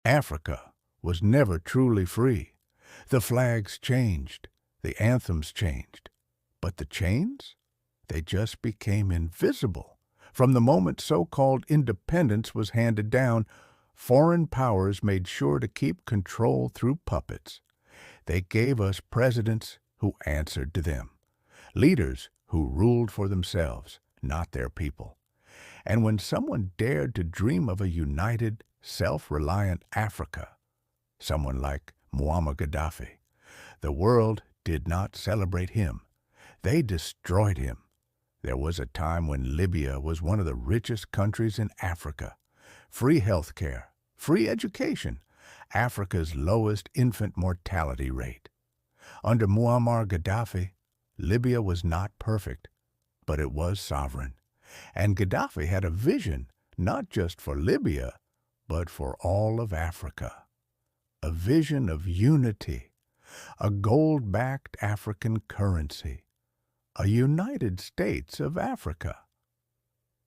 Africa was never truly free. The flags changed, the anthems changed, but the chains? They just became invisible. From the moment so-called independence was handed down, foreign powers made sure to keep control through puppets. They gave us presidents who answered to them, leaders who ruled for themselves, not their people. And when someone dared to dream of a united, self-reliant Africa, someone like Muammar Gaddafi, the world did not celebrate him. They destroyed him. There was a time when Libya was one of the richest countries in Africa. Free health care, free education, Africa's lowest infant mortality rate. Under Muammar Gaddafi, Libya was not perfect, but it was sovereign. And Gaddafi had a vision, not just for Libya, but for all of Africa. A vision of unity, a gold-backed African currency, a United States of Africa.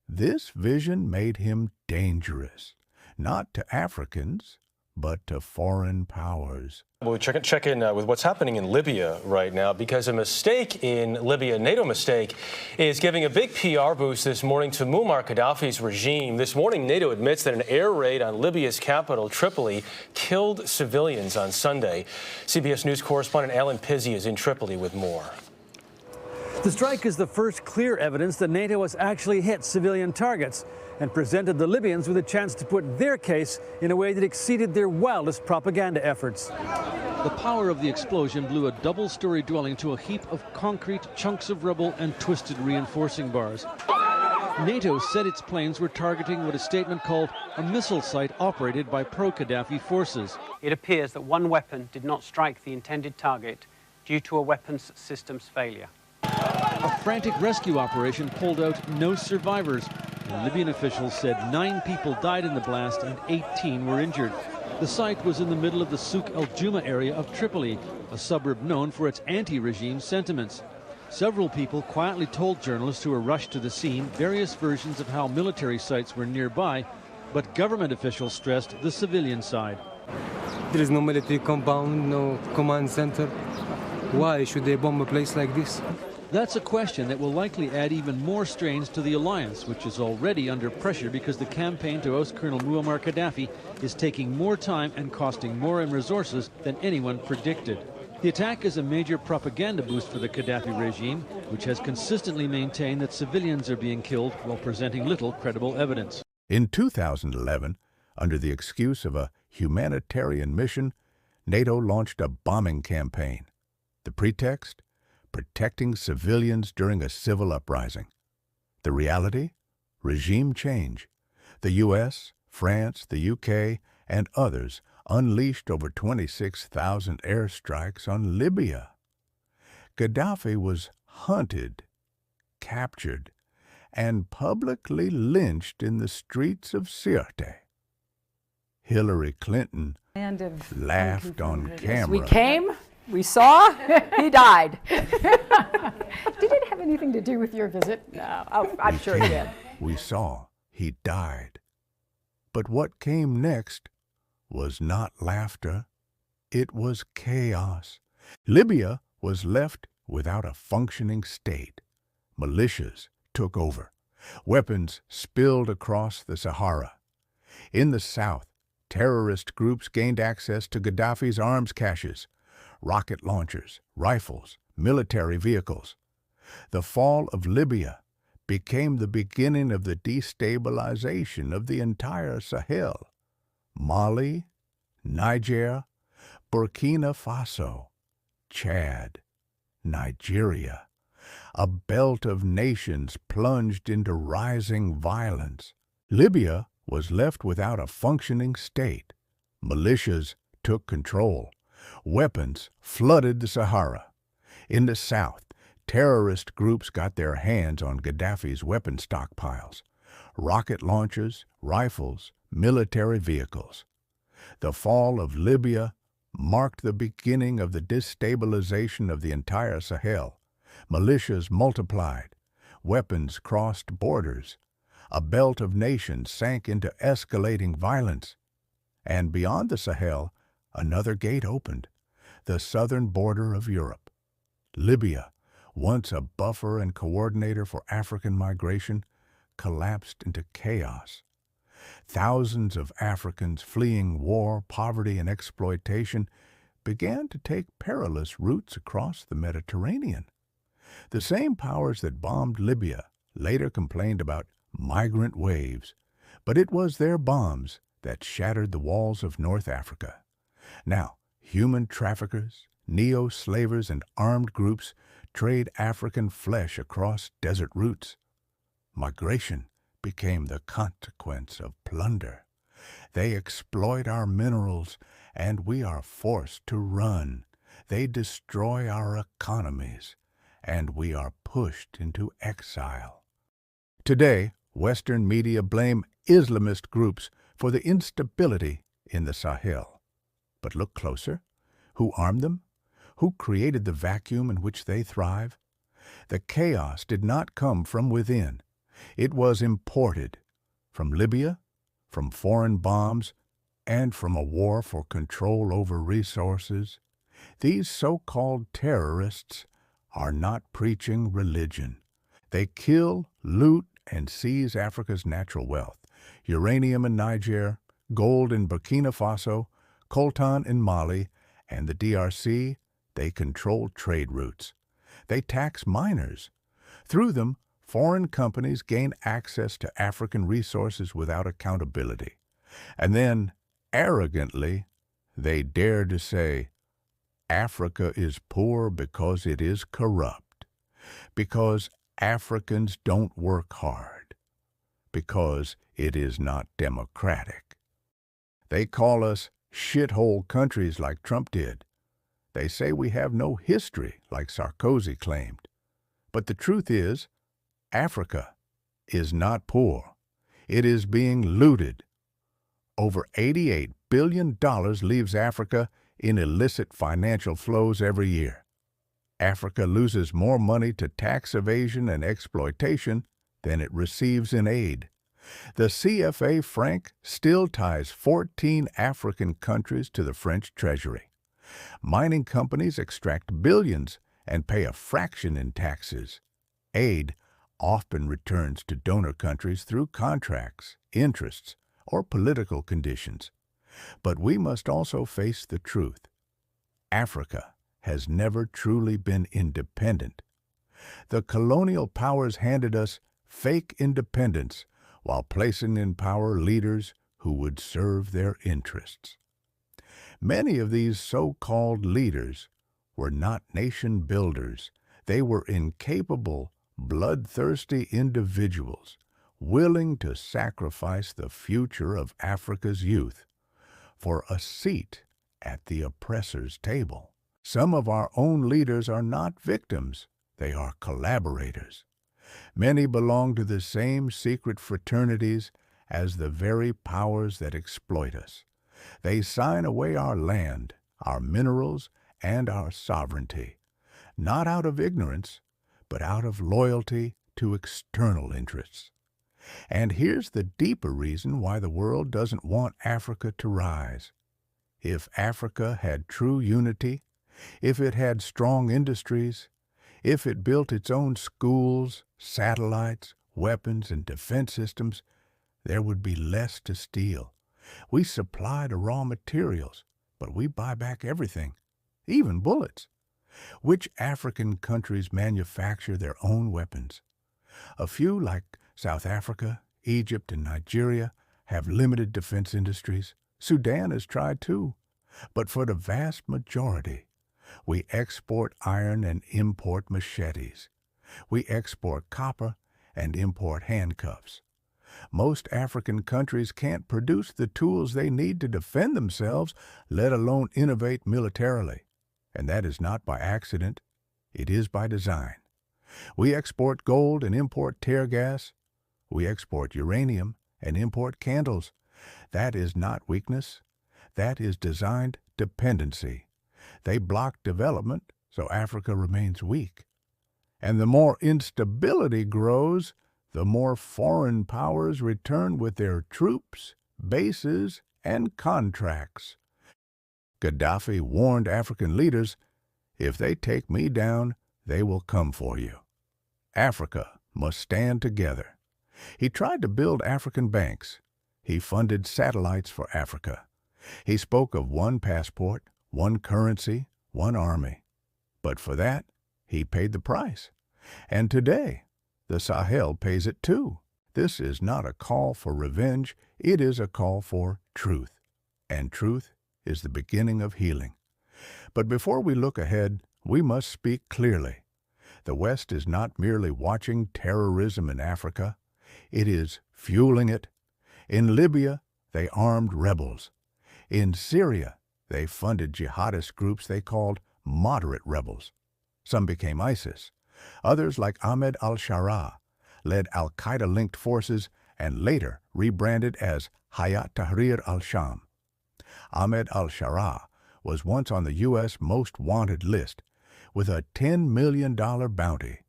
This vision made him dangerous, not to Africans, but to foreign powers. Well, we check in with what's happening in Libya right now, because a mistake in Libya, a NATO mistake, is giving a big PR boost this morning to Muammar Gaddafi's regime. This morning, NATO admits that an air raid on Libya's capital, Tripoli, killed civilians on Sunday. CBS News correspondent Alan Pizzi is in Tripoli with more. The strike is the first clear evidence that NATO has actually hit civilian targets and presented the Libyans with a chance to put their case in a way that exceeded their wildest propaganda efforts. The power of the explosion blew a double-story dwelling to a heap of concrete, chunks of rubble and twisted reinforcing bars. NATO said its planes were targeting what a statement called a missile site operated by pro-Gaddafi forces. It appears that one weapon did not strike the intended target due to a weapons systems failure. A frantic rescue operation pulled out no survivors. And Libyan officials said 9 people died in the blast and 18 were injured. The site was in the middle of the Souk el-Juma area of Tripoli, a suburb known for its anti-regime sentiments. Several people quietly told journalists who were rushed to the scene various versions of how military sites were nearby, but government officials stressed the civilian side. There is no military compound, no command center. Why should they bomb a place like this? That's a question that will likely add even more strains to the alliance, which is already under pressure because the campaign to oust Colonel Muammar Gaddafi is taking more time and costing more in resources than anyone predicted. The attack is a major propaganda boost for the Gaddafi regime, which has consistently maintained that civilians are being killed while presenting little credible evidence. In 2011, under the excuse of a humanitarian mission, NATO launched a bombing campaign. The pretext? Protecting civilians during a civil uprising. The reality? Regime change. The U.S., France, the U.K., and others unleashed over 26,000 airstrikes on Libya. Gaddafi was hunted, captured, and publicly lynched in the streets of Sirte. Hillary Clinton laughed on camera. We came, we saw, he died. Did it have anything to do with your visit? No, I'm sure it did. We saw, he died. But what came next was not laughter, it was chaos. Libya was left without a functioning state. Militias took over. Weapons spilled across the Sahara. In the south, terrorist groups gained access to Gaddafi's arms caches, rocket launchers, rifles, military vehicles. The fall of Libya became the beginning of the destabilization of the entire Sahel. Mali, Niger, Burkina Faso, Chad, Nigeria. A belt of nations plunged into rising violence. Libya was left without a functioning state. Militias took control. Weapons flooded the Sahara. In the south, terrorist groups got their hands on Gaddafi's weapon stockpiles, rocket launchers, rifles, military vehicles. The fall of Libya marked the beginning of the destabilization of the entire Sahel. Militias multiplied. Weapons crossed borders. A belt of nations sank into escalating violence. And beyond the Sahel, another gate opened, the southern border of Europe. Libya, once a buffer and coordinator for African migration, collapsed into chaos. Thousands of Africans fleeing war, poverty, and exploitation began to take perilous routes across the Mediterranean. The same powers that bombed Libya later complained about migrant waves, but it was their bombs that shattered the walls of North Africa. Now, human traffickers, neo-slavers, and armed groups trade African flesh across desert routes. Migration became the consequence of plunder. They exploit our minerals, and we are forced to run. They destroy our economies, and we are pushed into exile. Today, Western media blame Islamist groups for the instability in the Sahel. But look closer. Who armed them? Who created the vacuum in which they thrive? The chaos did not come from within. It was imported from Libya, from foreign bombs, and from a war for control over resources. These so-called terrorists are not preaching religion. They kill, loot, and seize Africa's natural wealth: uranium in Niger, gold in Burkina Faso, coltan in Mali, and the DRC. They control trade routes. They tax miners. Through them, foreign companies gain access to African resources without accountability. And then, arrogantly, they dare to say, Africa is poor because it is corrupt, because Africans don't work hard, because it is not democratic. They call us shithole countries like Trump did. They say we have no history like Sarkozy claimed. But the truth is, Africa is not poor. It is being looted. Over $88 billion leaves Africa in illicit financial flows every year. Africa loses more money to tax evasion and exploitation than it receives in aid. The CFA franc still ties 14 African countries to the French treasury. Mining companies extract billions and pay a fraction in taxes. Aid often returns to donor countries through contracts, interests, or political conditions. But we must also face the truth. Africa has never truly been independent. The colonial powers handed us fake independence while placing in power leaders who would serve their interests. Many of these so-called leaders were not nation builders. They were incapable, bloodthirsty individuals willing to sacrifice the future of Africa's youth for a seat at the oppressor's table. Some of our own leaders are not victims. They are collaborators. Many belong to the same secret fraternities as the very powers that exploit us. They sign away our land, our minerals, and our sovereignty, not out of ignorance, but out of loyalty to external interests. And here's the deeper reason why the world doesn't want Africa to rise. If Africa had true unity, if it had strong industries, if it built its own schools, satellites, weapons, and defense systems, there would be less to steal. We supply the raw materials, but we buy back everything, even bullets. Which African countries manufacture their own weapons? A few, like South Africa, Egypt, and Nigeria, have limited defense industries. Sudan has tried too. But for the vast majority, we export iron and import machetes. We export copper and import handcuffs. Most African countries can't produce the tools they need to defend themselves, let alone innovate militarily. And that is not by accident. It is by design. We export gold and import tear gas. We export uranium and import candles. That is not weakness. That is designed dependency. They block development, so Africa remains weak. And the more instability grows, the more foreign powers return with their troops, bases, and contracts. Gaddafi warned African leaders, "If they take me down, they will come for you." Africa must stand together. He tried to build African banks. He funded satellites for Africa. He spoke of one passport, one currency, one army. But for that, he paid the price. And today, the Sahel pays it too. This is not a call for revenge, it is a call for truth. And truth is the beginning of healing. But before we look ahead, we must speak clearly. The West is not merely watching terrorism in Africa, it is fueling it. In Libya, they armed rebels. In Syria, they funded jihadist groups they called moderate rebels. Some became ISIS. Others, like Ahmed al-Sharaa, led al-Qaeda-linked forces and later rebranded as Hayat Tahrir al-Sham. Ahmed al-Sharaa was once on the U.S. Most Wanted list with a $10 million bounty.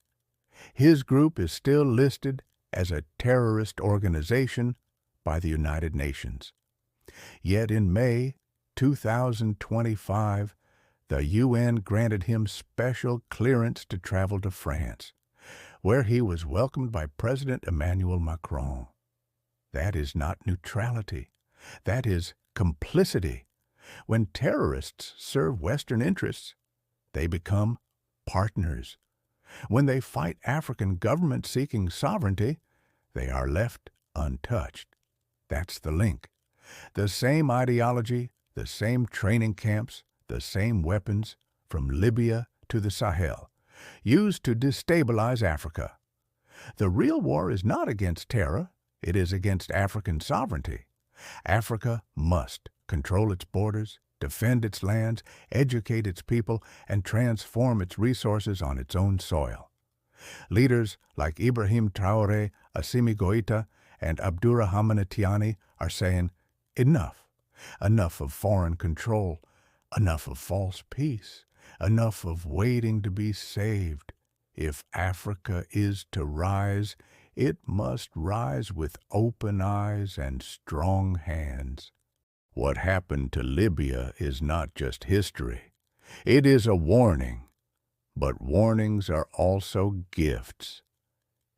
His group is still listed as a terrorist organization by the United Nations. Yet in May 2025, the UN granted him special clearance to travel to France, where he was welcomed by President Emmanuel Macron. That is not neutrality. That is complicity. When terrorists serve Western interests, they become partners. When they fight African governments seeking sovereignty, they are left untouched. That's the link. The same ideology, the same training camps, the same weapons, from Libya to the Sahel, used to destabilize Africa. The real war is not against terror, it is against African sovereignty. Africa must control its borders, defend its lands, educate its people, and transform its resources on its own soil. Leaders like Ibrahim Traoré, Assimi Goïta, and Abdourahamane Tiani are saying, enough. Enough of foreign control. Enough of false peace. Enough of waiting to be saved. If Africa is to rise, it must rise with open eyes and strong hands. What happened to Libya is not just history. It is a warning. But warnings are also gifts,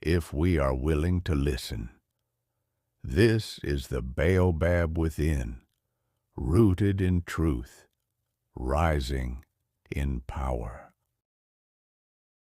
if we are willing to listen. This is the baobab within, rooted in truth, rising in power.